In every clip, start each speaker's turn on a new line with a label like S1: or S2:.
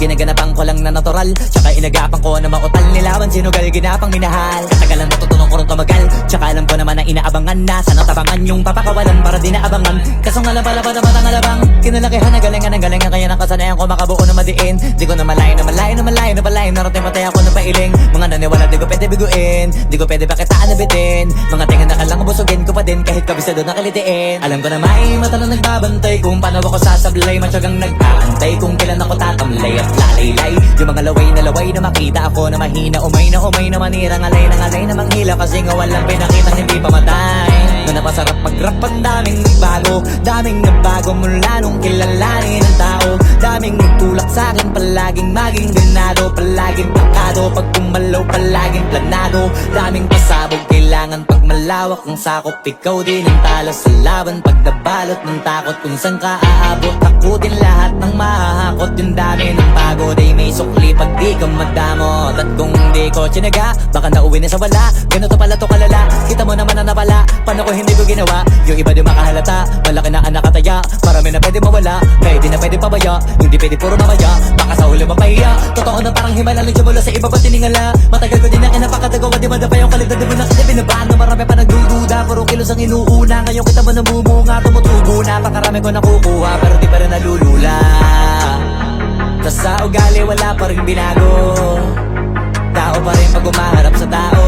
S1: Ginaganapan ko lang na natural, tsaka inagapan ko na mautal. Nilawan sinugal, ginapang minahal. Katagalan natutunan ko rin tumagal, tsaka alam ko naman na inaabangan na. Sana tabangan yung papakawalan para di naabangan. Kaso nga lang pala ba naman ang alabang kinalakihan na galingan ng galingan. Kaya nakasanayan ko makabuo na madiin. Di ko na malayo na malayo na malayo na malayo. Narating patay ako na pailing. Mga naniwala di ko pwede biguin, di ko pwede pakitaan na bitin. Mga tinga na kalang busugin ko pa din kahit kabisado na kalitiin. Alam ko na may mata na nagbabantay kung paano ako sasablay. Matyagang nag-aantay kung kailan ako tatamlay at lalaylay. Yung mga laway na makita ako na mahina. Umay na manira, ngalay na manghila. Kasi nga walang pinakitang hindi pamatay. Na napasarap mag-rap, ang daming nagbago. Daming nagbago mula nung kilalanin ang tao. Daming nagtulak sa'kin, palaging maging ganado. Palaging pakado, pag kumalaw palaging planado. Daming pasabog, kailangan pag malawak ang sakop. Ikaw din ang talo sa laban, pag nabalot ng takot. Kung saan ka aabot, takutin lahat ng mahahakot. Yung dami ng pagod ay may sukli pag di ka madamot. At kung di ko tsinaga, baka nauwi na sa wala. Ganito pala to kalala, kita mo naman na napala. Paano ko hindi ko ginawa, yung iba di makahalata. Malaki na anak kataya, marami na pwede mawala. Kaya di na pwede pabaya, hindi pwede puro mamaya. Baka sa huli mapahiya, totoo na parang himala. Lang siya mula sa iba ba tiningala. Matagal ko din na kinapakatagawa, di madapa yung kalidad. Di mo na kasi binabaan na marami pa nagdududa. Puro kilos ang inuuna, ngayon kita mo namumunga. Tumutubo na, pakarami ko nakukuha, pero di pa rin nalulula. Tas sa ugali wala pa rin binago. Tao pa rin pag umaharap sa tao.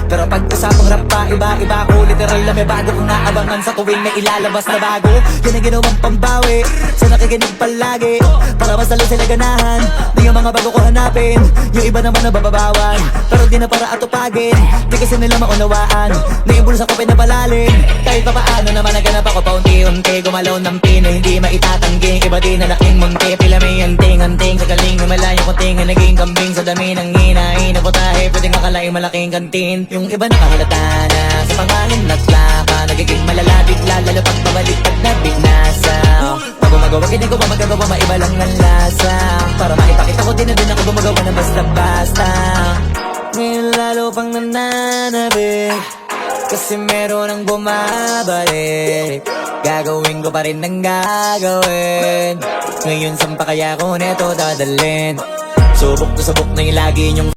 S1: Pero pag usapang rap pa, iba-iba ko. Literal na may bago kong naabangan sa tuwing may ilalabas na bago. Yan ang ginawang pambawi sa nakikinig palagi, para mas lalo sila ganahan na yung mga bago ko hanapin. Yung iba naman nabababawan, pero di na para atupagin. Di kasi nila maunawaan na yung bulsa ko pinapalalim. Kahit pa paano naman naganap ako paunti-unti. Gumalaw ng pino, hindi maitatanggi. Iba din na laking munti, pila may anting-anting. Sa galing na malayo kunting na naging kambing. Sa dami ng hinahin na putahe, pwedeng akalaing malaking kantin. Yung iba nakahalata na sa pangalan at plaka. Nagiging malala bigla, lalo pag pabalik pag nabignasa. Pag gumagawa, hindi ko ba magagawa, maiba lang ang lasa. Para maipakita ko din na din ako gumagawa ng basta-basta. Ngayon lalo pang nananabik, kasi meron ang bumabalik. Gagawin ko pa rin ang gagawin. Ngayon saan pa kaya ko neto dadalhin? Subok na yung lagi nyong